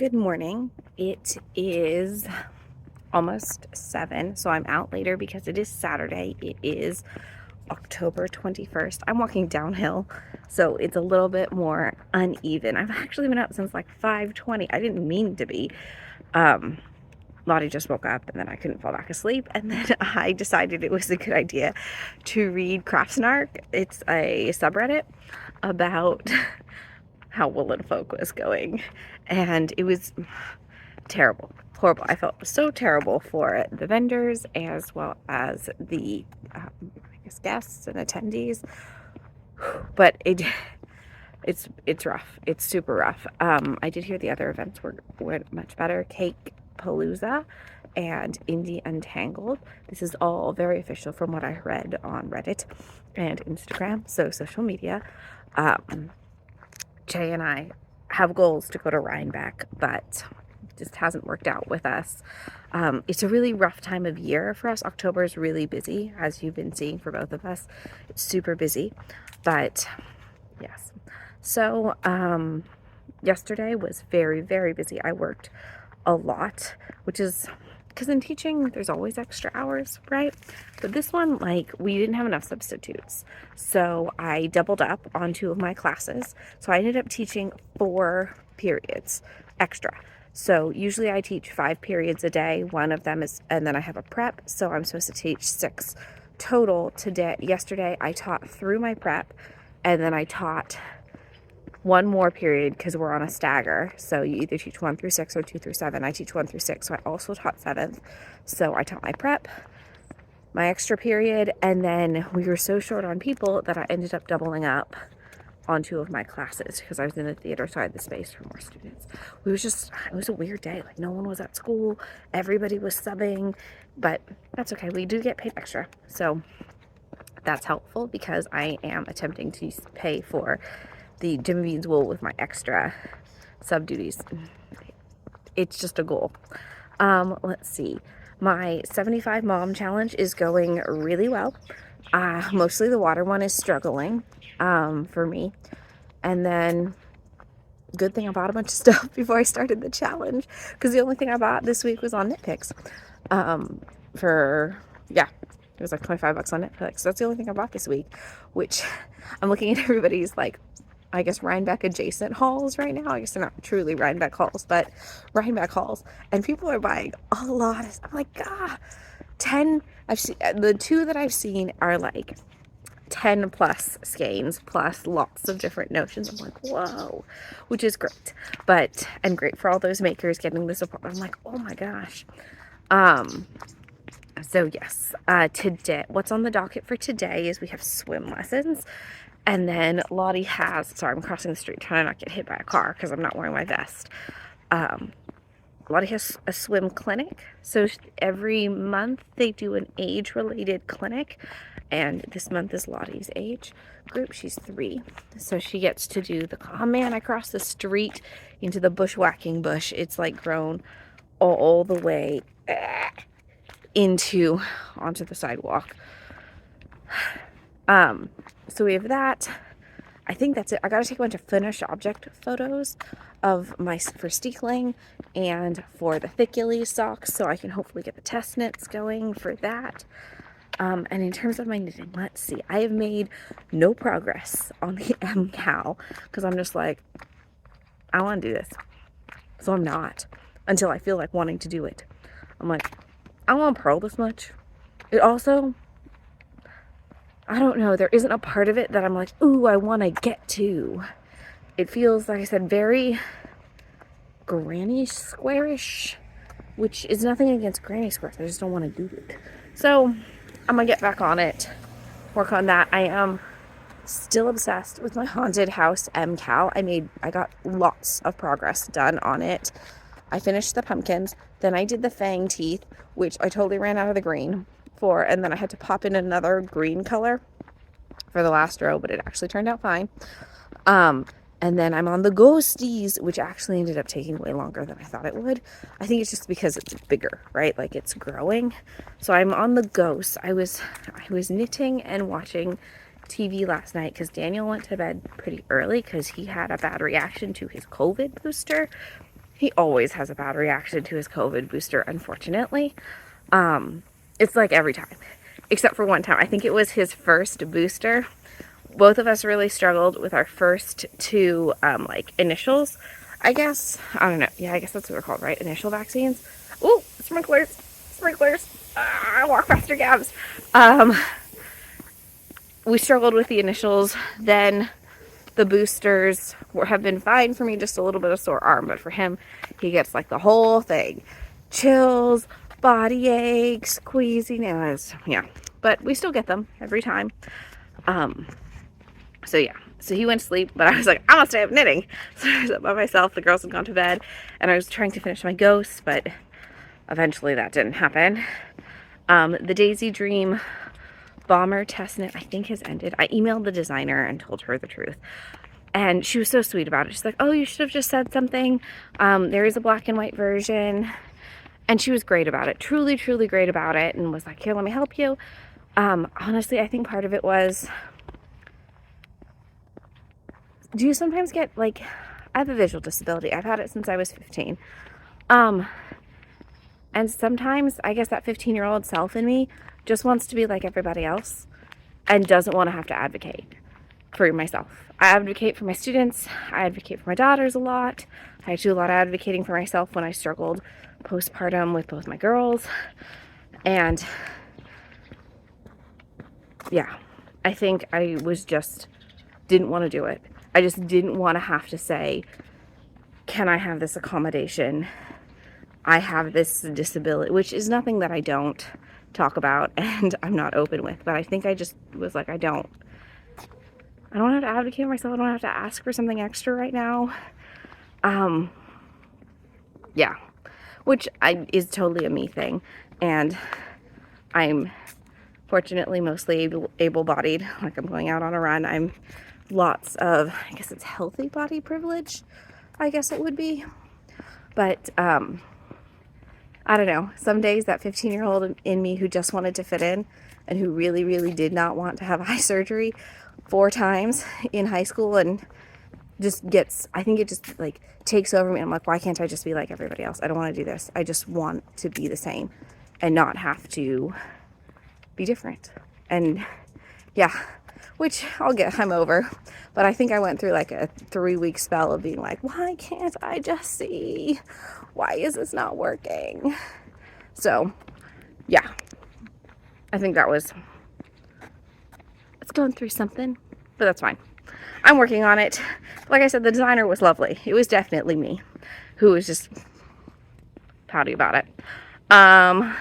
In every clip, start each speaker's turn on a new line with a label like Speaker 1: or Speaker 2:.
Speaker 1: Good morning. It is almost 7, so I'm out later because it is Saturday. It is October 21st. I'm walking downhill, so it's a little bit more uneven. I've actually been up since like 5:20. I didn't mean to be. Lottie just woke up and then I couldn't fall back asleep, and then I decided it was a good idea to read Craftsnark. It's a subreddit about how woolen folk was going, and it was terrible, horrible. I felt so terrible for the vendors as well as the I guess guests and attendees, but it's rough. It's super rough. I did hear the other events went much better. Cake Palooza and Indie Untangled. This is all very official from what I read on Reddit and Instagram, so social media. Jay and I have goals to go to Rhinebeck, but it just hasn't worked out with us. It's a really rough time of year for us. October is really busy, as you've been seeing for both of us. It's super busy, but yes. So yesterday was very, very busy. I worked a lot, which is because in teaching there's always extra hours, right? But this one, like, we didn't have enough substitutes, so I doubled up on 2 of my classes. So I ended up teaching 4 periods extra. So usually I teach 5 periods a day. One of them is, and then I have a prep, so I'm supposed to teach 6 total today. Yesterday I taught through my prep, and then I taught one more period because we're on a stagger. So you either teach 1 through 6 or 2 through 7. I teach 1 through 6, so I also taught 7th. So I taught my prep, my extra period, and then we were so short on people that I ended up doubling up on 2 of my classes because I was in the theater, so I had the space for more students. It was a weird day. Like, no one was at school. Everybody was subbing, but that's okay. We do get paid extra. So that's helpful because I am attempting to pay for the Jimmy Bean's wool with my extra sub duties. It's just a goal. Let's see. My 75 mom challenge is going really well. Mostly the water one is struggling for me. And then good thing I bought a bunch of stuff before I started the challenge, because the only thing I bought this week was on Knitpicks. It was like $25 on Netflix. That's the only thing I bought this week, which I'm looking at everybody's, like, I guess Rhinebeck adjacent hauls right now. I guess they're not truly Rhinebeck hauls, but Rhinebeck hauls, and people are buying a lot. I'm like, 10. I've seen the 2 that I've seen are like 10 plus skeins plus lots of different notions. I'm like, whoa, which is great, and great for all those makers getting the support. I'm like, oh my gosh. So yes, today, what's on the docket for today is we have swim lessons. And then Lottie has, sorry, I'm crossing the street trying to not get hit by a car because I'm not wearing my vest. Lottie has a swim clinic. So every month they do an age-related clinic. And this month is Lottie's age group. She's 3. So she gets to do oh man, I crossed the street into the bushwhacking bush. It's like grown all the way onto the sidewalk. So we have that. I think that's it. I gotta take a bunch of finished object photos of for Steekling and for the Thickuly socks, so I can hopefully get the test knits going for that. And in terms of my knitting, let's see. I have made no progress on the MKAL because I'm just like, I want to do this. So I'm not until I feel like wanting to do it. I'm like, I don't want to purl this much. It also, I don't know, there isn't a part of it that I'm like, ooh, I want to get to. It feels, like I said, very granny squarish, which is nothing against granny squares. I just don't want to do it. So I'm going to get back on it, work on that. I am still obsessed with my haunted house MKAL. I got lots of progress done on it. I finished the pumpkins, then I did the fang teeth, which I totally ran out of the green for, and then I had to pop in another green color for the last row, but it actually turned out fine. And then I'm on the ghosties, which actually ended up taking way longer than I thought it would. I think it's just because it's bigger, right? Like, it's growing. So I'm on the ghosts. I was knitting and watching TV last night because Daniel went to bed pretty early because he had a bad reaction to his COVID booster. He always has a bad reaction to his COVID booster, unfortunately. It's like every time, except for one time. I think it was his first booster. Both of us really struggled with our first two, like, initials, I guess. I don't know. Yeah, I guess that's what they're called, right? Initial vaccines. Ooh, sprinklers. Sprinklers. Walk faster, Gabs. We struggled with the initials. Then the boosters have been fine for me, just a little bit of sore arm, but for him, he gets like the whole thing. Chills, body aches, queasiness, yeah. But we still get them every time. So yeah, so he went to sleep, but I was like, I'm gonna stay up knitting. So I was up by myself, the girls had gone to bed, and I was trying to finish my ghosts, but eventually that didn't happen. The Daisy Dream bomber testnet, I think, has ended. I emailed the designer and told her the truth. And she was so sweet about it. She's like, oh, you should have just said something. There is a black and white version. And she was great about it. Truly, truly great about it. And was like, here, let me help you. Honestly, I think part of it was, do you sometimes get, like, I have a visual disability. I've had it since I was 15. And sometimes, I guess that 15-year-old self in me just wants to be like everybody else and doesn't want to have to advocate for myself. I advocate for my students. I advocate for my daughters a lot. I do a lot of advocating for myself when I struggled postpartum with both my girls. And yeah, I think I was just didn't want to do it. I just didn't want to have to say, can I have this accommodation? I have this disability, which is nothing that I don't talk about and I'm not open with, but I think I just was like, I don't have to advocate for myself. I don't have to ask for something extra right now. Yeah, which is totally a me thing. And I'm fortunately mostly able-bodied. Like, I'm going out on a run. I'm lots of, I guess it's healthy body privilege, I guess it would be. But, I don't know. Some days that 15-year-old in me who just wanted to fit in and who really, really did not want to have eye surgery 4 times in high school and just gets, I think it just like takes over me. I'm like, why can't I just be like everybody else? I don't want to do this. I just want to be the same and not have to be different. And yeah, which I'm over. But I think I went through like a 3-week spell of being like, why can't I just see? Why is this not working? So yeah, I think it's going through something, but that's fine. I'm working on it. Like I said, the designer was lovely. It was definitely me who was just pouty about it. I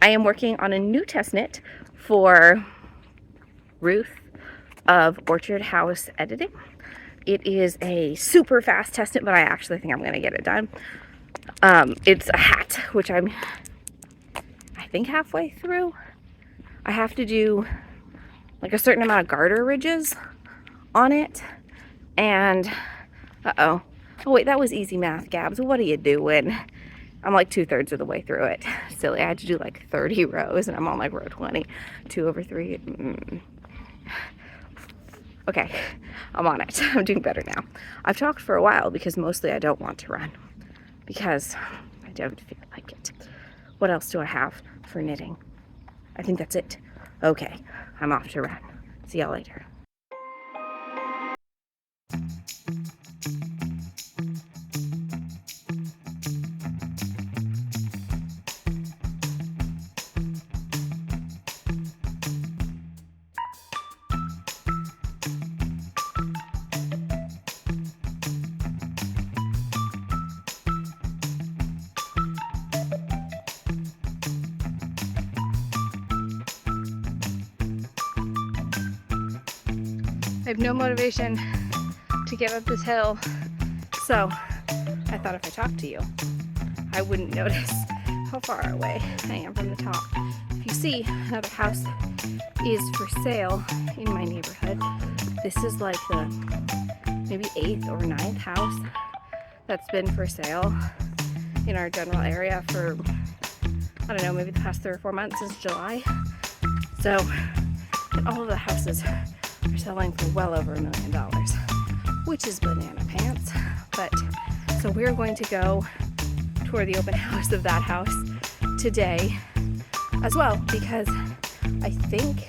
Speaker 1: am working on a new test knit for Ruth of Orchard House Editing. It is a super fast test knit, but I actually think I'm going to get it done. It's a hat, which I think halfway through. I have to do like a certain amount of garter ridges on it, and oh wait, that was easy math, Gabs. What are you doing? I'm like 2/3 of the way through it. Silly, I had to do like 30 rows and I'm on like row 20. 2/3. Okay, I'm on it. I'm doing better now. I've talked for a while because mostly I don't want to run because I don't feel like it. What else do I have for knitting? I think that's it. Okay, I'm off to run. See y'all later. I have no motivation to get up this hill, so I thought if I talked to you, I wouldn't notice how far away I am from the top. If you see, another house is for sale in my neighborhood. This is like the maybe 8th or 9th house that's been for sale in our general area for, I don't know, maybe the past 3 or 4 months since July. So, and all of the houses are selling for well over $1 million, which is banana pants. But So we're going to go tour the open house of that house today as well, because I think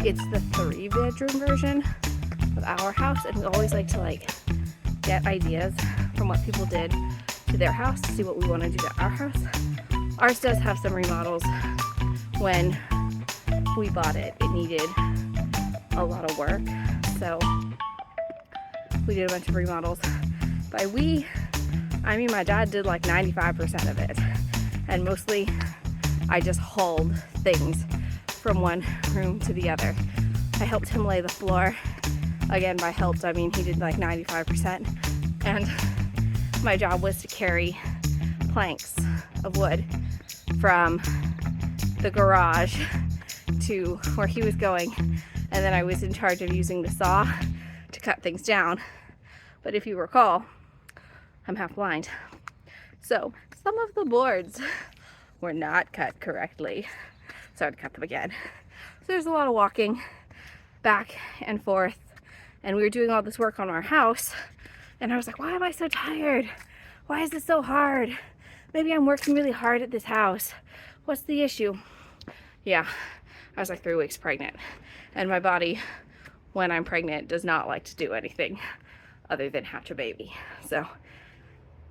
Speaker 1: it's the 3-bedroom version of our house, and we always like to get ideas from what people did to their house to see what we want to do to our house. Ours does have some remodels. When we bought it, it needed a lot of work, so we did a bunch of remodels. By we, I mean my dad did like 95% of it, and mostly I just hauled things from one room to the other. I helped him lay the floor. Again, by helped, I mean he did like 95%. And my job was to carry planks of wood from the garage to where he was going. And then I was in charge of using the saw to cut things down. But if you recall, I'm half blind. So some of the boards were not cut correctly. So I'd cut them again. So there's a lot of walking back and forth. And we were doing all this work on our house. And I was like, why am I so tired? Why is this so hard? Maybe I'm working really hard at this house. What's the issue? Yeah, I was like 3 weeks pregnant. And my body, when I'm pregnant, does not like to do anything other than hatch a baby. So,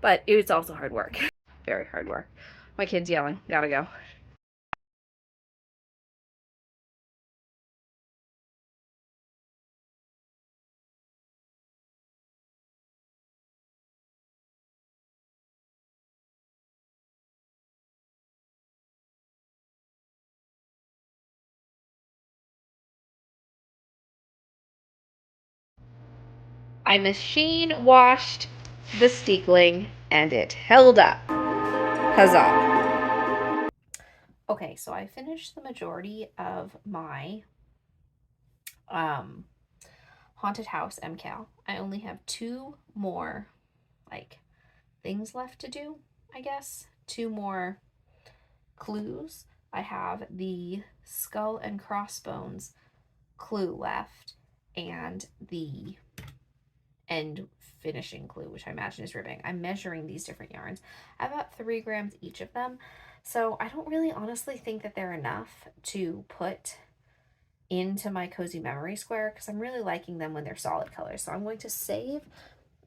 Speaker 1: but it was also hard work. Very hard work. My kid's yelling, gotta go. I machine washed the steekling and it held up. Huzzah. Okay, so I finished the majority of my haunted house MKAL. I only have 2 more things left to do, I guess. 2 more clues. I have the skull and crossbones clue left and the end finishing clue, which I imagine is ribbing. I'm measuring these different yarns. I have about 3 grams each of them, so I don't really honestly think that they're enough to put into my cozy memory square because I'm really liking them when they're solid colors. So I'm going to save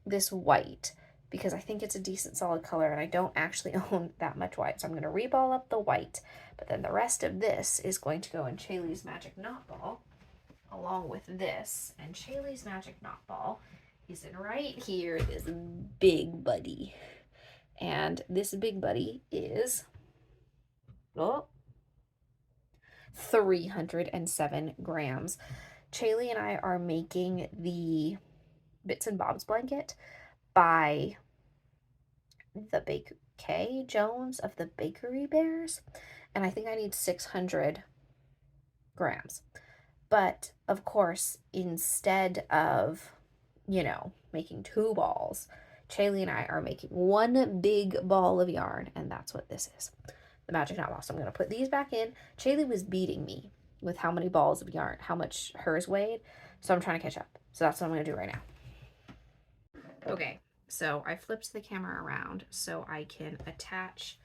Speaker 1: this white because I think it's a decent solid color and I don't actually own that much white. So I'm going to reball up the white, but then the rest of this is going to go in Shaylee's Magic Knot Ball along with this. And Shaylee's Magic Knot Ball is in right here, this big buddy. And this big buddy is 307 grams. Shaylee and I are making the Bits and Bobs blanket by the K. Jones of the Bakery Bears, and I think I need 600 grams. But of course, instead of, making 2 balls, Shaylee and I are making 1 big ball of yarn, and that's what this is, the Magic Knot Ball. So I'm going to put these back in. Shaylee was beating me with how many balls of yarn, how much hers weighed, so I'm trying to catch up. So that's what I'm going to do right now. Okay, so I flipped the camera around so I can attach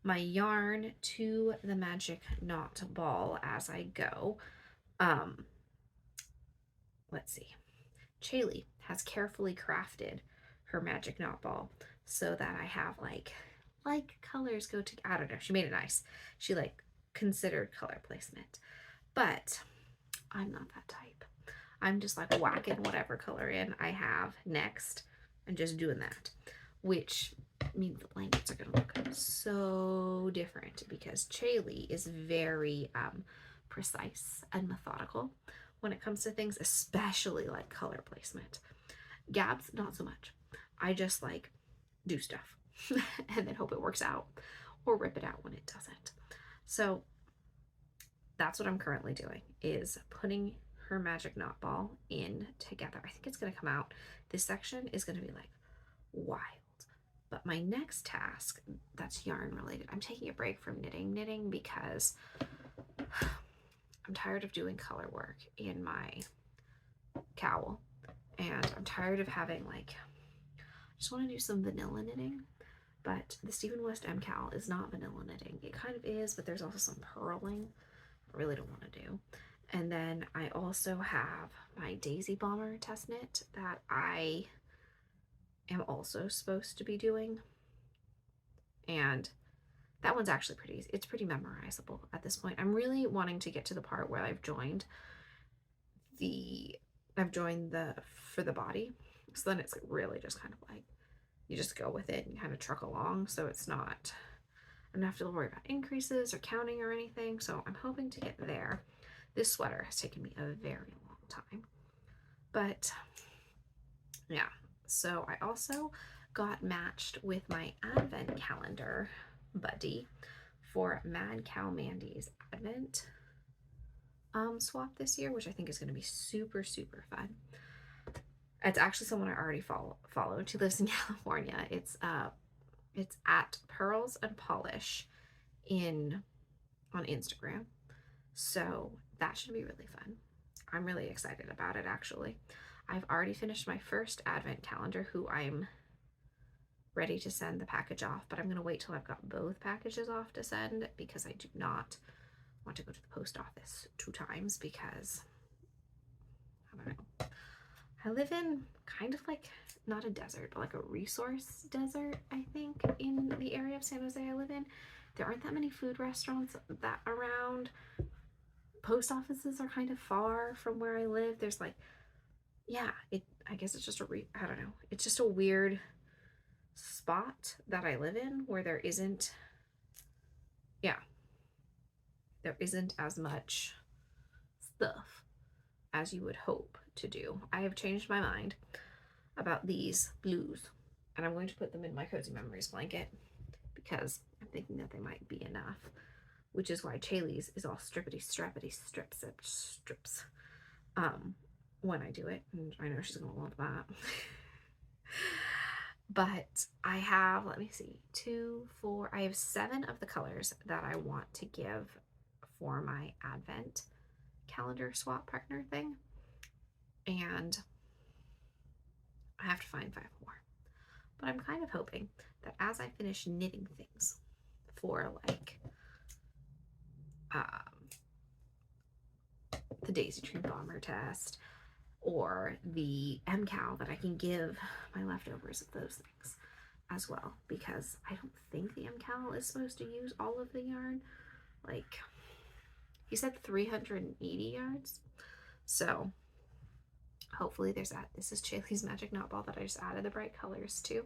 Speaker 1: my yarn to the Magic Knot Ball as I go. Let's see. Shaylee has carefully crafted her Magic Knot Ball so that I have like colors go to, I don't know, she made it nice. She considered color placement, but I'm not that type. I'm just whacking whatever color in I have next and just doing that, which means the blankets are gonna look so different because Shaylee is very precise and methodical when it comes to things, especially color placement. Gabs, not so much. I just do stuff and then hope it works out or rip it out when it doesn't. So that's what I'm currently doing, is putting her Magic Knot Ball in together. I think it's going to come out. This section is going to be wild. But my next task that's yarn related, I'm taking a break from knitting because I'm tired of doing color work in my cowl, and I'm tired of having just want to do some vanilla knitting. But the Stephen West MKAL is not vanilla knitting. It kind of is, but there's also some purling I really don't want to do. And then I also have my Daisy Bomber test knit that I am also supposed to be doing. And that one's actually pretty easy. It's pretty memorizable at this point. I'm really wanting to get to the part where I've joined the for the body. So then it's really just kind of like you just go with it and kind of truck along. So it's not, I don't have to worry about increases or counting or anything. So I'm hoping to get there. This sweater has taken me a very long time. But yeah, so I also got matched with my advent calendar buddy for Mad Cow Mandy's advent swap this year, which I think is going to be super, super fun. It's actually someone I already follow. She lives in California. It's at Pearls and Polish on Instagram. So that should be really fun. I'm really excited about it, actually. I've already finished my first advent calendar, who I'm ready to send the package off, but I'm going to wait till I've got both packages off to send, because I do not want to go to the post office 2 times, because I don't know. I live in kind of like, not a desert, but like a resource desert, I think, in the area of San Jose I live in. There aren't that many food restaurants that around. Post offices are kind of far from where I live. There's like, yeah, I guess it's just I don't know. It's just a weird spot that I live in where there isn't as much stuff as you would hope to do. I have changed my mind about these blues, and I'm going to put them in my Cozy Memories blanket because I'm thinking that they might be enough, which is why Chaley's is all strips when I do it, and I know she's gonna love that. But I have, let me see, 2, 4, I have 7 of the colors that I want to give for my advent calendar swap partner thing, and I have to find 5 more. But I'm kind of hoping that as I finish knitting things for like the Daisy Tree Bomber test or the MKAL, that I can give my leftovers of those things as well, because I don't think the MKAL is supposed to use all of the yarn. Like, he said 380 yards, so hopefully there's that. This is Chaley's Magic Knot Ball that I just added the bright colors to,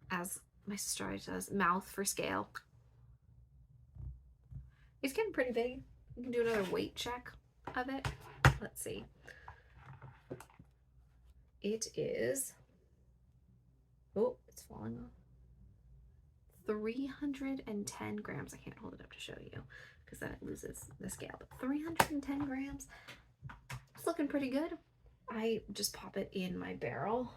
Speaker 1: as my sister always does. Mouth for scale. It's getting pretty big. We can do another weight check of it. Let's see. It is, oh, it's falling off. 310 grams. I can't hold it up to show you because then it loses the scale. But 310 grams. It's looking pretty good. I just pop it in my barrel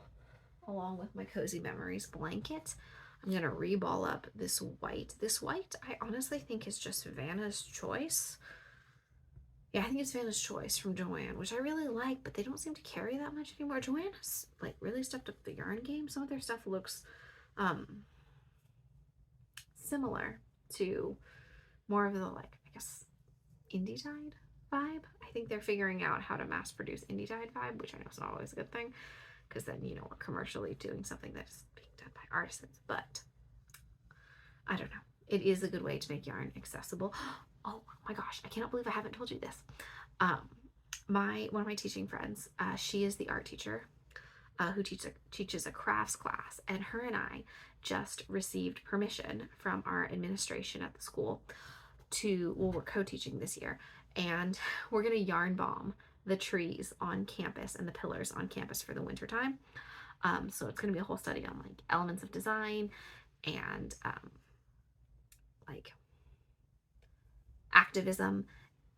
Speaker 1: along with my Cozy Memories blanket. I'm gonna reball up this white. This white, I honestly think is just Vanna's Choice. Yeah, I think it's Vanna's Choice from Joann, which I really like, but they don't seem to carry that much anymore. Joann has like really stepped up the yarn game. Some of their stuff looks similar to more of the, like, I guess, indie dyed vibe. I think they're figuring out how to mass produce indie dyed vibe, which I know is not always a good thing, because then, you know, we're commercially doing something that's being done by artisans. But I don't know. It is a good way to make yarn accessible. Oh my gosh, I cannot believe I haven't told you this. One of my teaching friends, she is the art teacher who teaches a crafts class, and her and I just received permission from our administration at the school we're co-teaching this year, and we're gonna yarn bomb the trees on campus and the pillars on campus for the winter time. So it's gonna be a whole study on like elements of design and like activism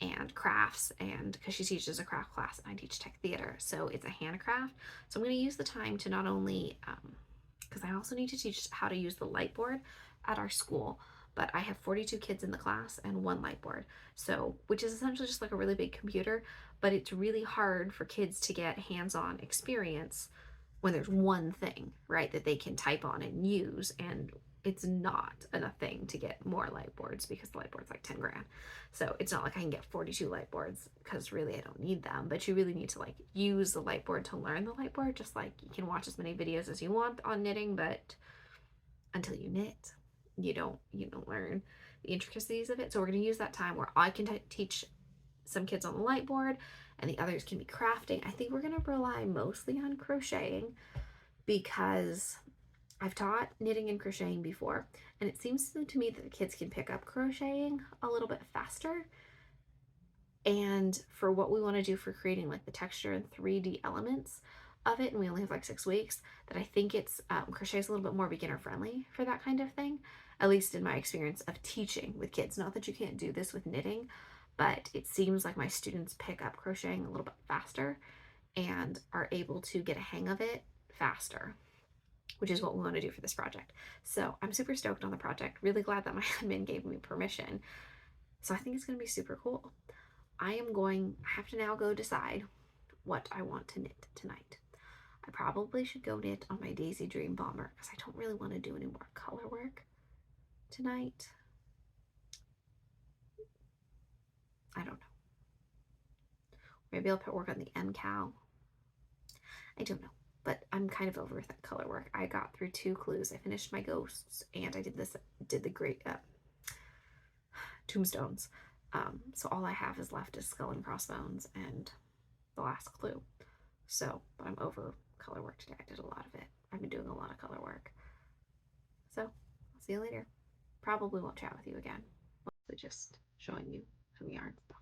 Speaker 1: and crafts, and because she teaches a craft class and I teach tech theater, so it's a handcraft. So I'm going to use the time to not only because I also need to teach how to use the light board at our school, but I have 42 kids in the class and 1 light board, so which is essentially just like a really big computer, but it's really hard for kids to get hands-on experience
Speaker 2: when there's one thing, right, that they can type on and use, and it's not a thing to get more light boards because the light board's like 10 grand. So it's not like I can get 42 light boards because really I don't need them, but you really need to like use the light board to learn the light board, just like you can watch as many videos as you want on knitting, but until you knit, you don't learn the intricacies of it. So we're going to use that time where I can teach some kids on the light board and the others can be crafting. I think we're going to rely mostly on crocheting because I've taught knitting and crocheting before, and it seems to me that the kids can pick up crocheting a little bit faster. And for what we want to do for creating like the texture and 3D elements of it, and we only have like 6 weeks, that I think it's crochet is a little bit more beginner friendly for that kind of thing, at least in my experience of teaching with kids. Not that you can't do this with knitting, but it seems like my students pick up crocheting a little bit faster and are able to get a hang of it faster, which is what we want to do for this project. So I'm super stoked on the project. Really glad that my admin gave me permission. So I think it's going to be super cool. I have to now go decide what I want to knit tonight. I probably should go knit on my Daisy Dream Bomber because I don't really want to do any more color work tonight. I don't know. Maybe I'll put work on the MKAL. I don't know. But I'm kind of over that color work. I got through 2 clues. I finished my ghosts and I did the great tombstones. So all I have is left is skull and crossbones and the last clue. So, but I'm over color work today. I did a lot of it. I've been doing a lot of color work. So, I'll see you later. Probably won't chat with you again. Mostly just showing you some yarn stuff.